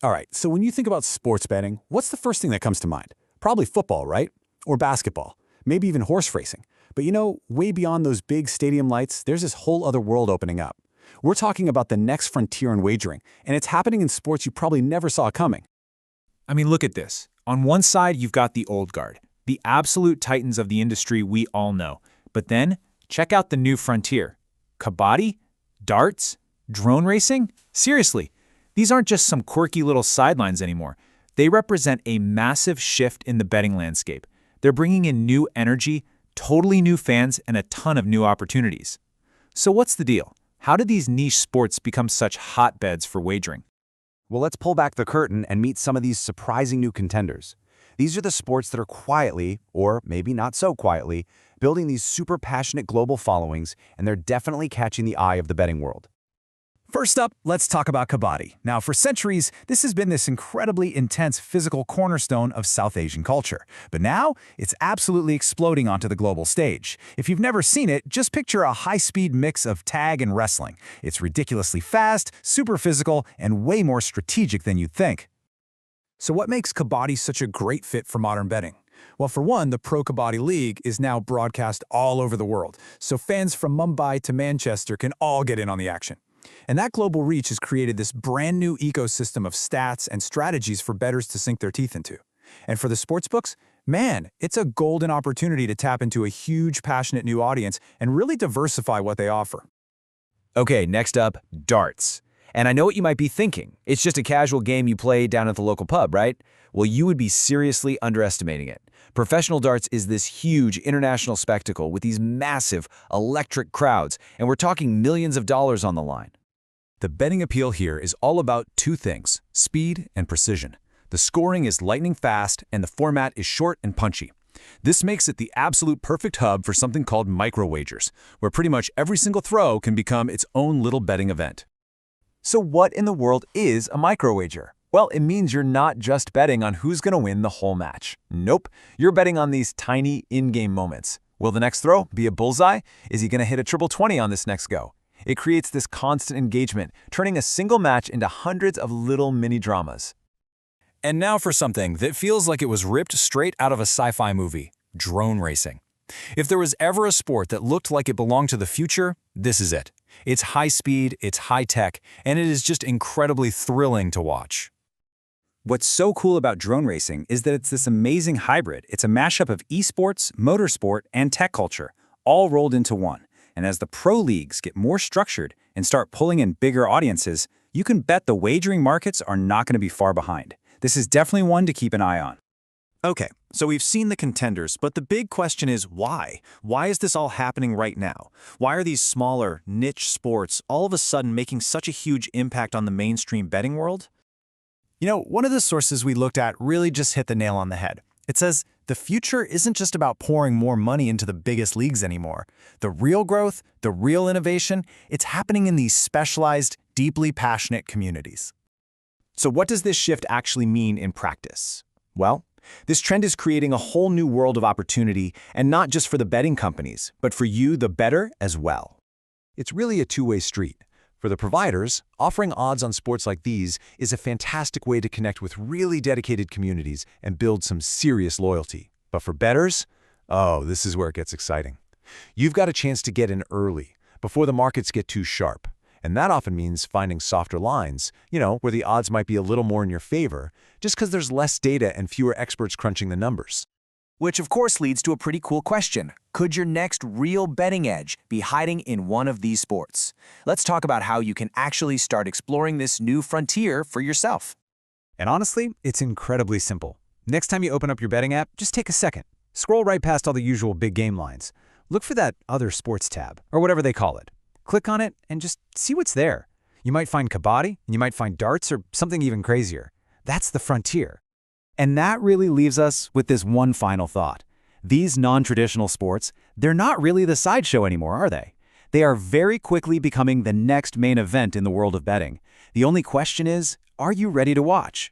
All right, so when you think about sports betting, what's the first thing that comes to mind? Probably football, right? Or basketball, maybe even horse racing. But way beyond those big stadium lights, there's this whole other world opening up. We're talking about the next frontier in wagering, and it's happening in sports you probably never saw coming. I mean, look at this. On one side, you've got the old guard, the absolute titans of the industry we all know. But then, check out the new frontier. Kabaddi? Darts? Drone racing? Seriously, these aren't just some quirky little sidelines anymore. They represent a massive shift in the betting landscape. They're bringing in new energy, totally new fans, and a ton of new opportunities. So what's the deal? How did these niche sports become such hotbeds for wagering? Well, let's pull back the curtain and meet some of these surprising new contenders. These are the sports that are quietly, or maybe not so quietly, building these super passionate global followings, and they're definitely catching the eye of the betting world. First up, let's talk about Kabaddi. Now, for centuries, this has been this incredibly intense physical cornerstone of South Asian culture. But now, it's absolutely exploding onto the global stage. If you've never seen it, just picture a high-speed mix of tag and wrestling. It's ridiculously fast, super physical, and way more strategic than you'd think. So what makes Kabaddi such a great fit for modern betting? Well, for one, the Pro Kabaddi League is now broadcast all over the world, so fans from Mumbai to Manchester can all get in on the action. And that global reach has created this brand new ecosystem of stats and strategies for bettors to sink their teeth into. And for the sportsbooks, man, it's a golden opportunity to tap into a huge, passionate new audience and really diversify what they offer. Okay, next up, darts. And I know what you might be thinking. It's just a casual game you play down at the local pub, right? Well, you would be seriously underestimating it. Professional darts is this huge international spectacle with these massive, electric crowds, and we're talking millions of dollars on the line. The betting appeal here is all about two things: speed and precision. The scoring is lightning fast, and the format is short and punchy. This makes it the absolute perfect hub for something called micro wagers, where pretty much every single throw can become its own little betting event. So what in the world is a micro wager? Well, it means you're not just betting on who's going to win the whole match. Nope, you're betting on these tiny in-game moments. Will the next throw be a bullseye? Is he going to hit a triple 20 on this next go? It creates this constant engagement, turning a single match into hundreds of little mini-dramas. And now for something that feels like it was ripped straight out of a sci-fi movie: drone racing. If there was ever a sport that looked like it belonged to the future, this is it. It's high speed, it's high tech, and it is just incredibly thrilling to watch. What's so cool about drone racing is that it's this amazing hybrid. It's a mashup of esports, motorsport, and tech culture, all rolled into one. And as the pro leagues get more structured and start pulling in bigger audiences, you can bet the wagering markets are not going to be far behind. This is definitely one to keep an eye on. Okay, so we've seen the contenders, but the big question is why? Why is this all happening right now? Why are these smaller, niche sports all of a sudden making such a huge impact on the mainstream betting world? One of the sources we looked at really just hit the nail on the head. It says, the future isn't just about pouring more money into the biggest leagues anymore. The real growth, the real innovation, it's happening in these specialized, deeply passionate communities. So what does this shift actually mean in practice? Well, this trend is creating a whole new world of opportunity, and not just for the betting companies, but for you, the bettor, as well. It's really a two-way street. For the providers, offering odds on sports like these is a fantastic way to connect with really dedicated communities and build some serious loyalty. But for bettors, oh, this is where it gets exciting. You've got a chance to get in early, before the markets get too sharp. And that often means finding softer lines, where the odds might be a little more in your favor, just because there's less data and fewer experts crunching the numbers. Which of course leads to a pretty cool question. Could your next real betting edge be hiding in one of these sports? Let's talk about how you can actually start exploring this new frontier for yourself. And honestly, it's incredibly simple. Next time you open up your betting app, just take a second. Scroll right past all the usual big game lines. Look for that Other Sports tab, or whatever they call it. Click on it and just see what's there. You might find Kabaddi, and you might find darts, or something even crazier. That's the frontier. And that really leaves us with this one final thought. These non-traditional sports, they're not really the sideshow anymore, are they? They are very quickly becoming the next main event in the world of betting. The only question is, are you ready to watch?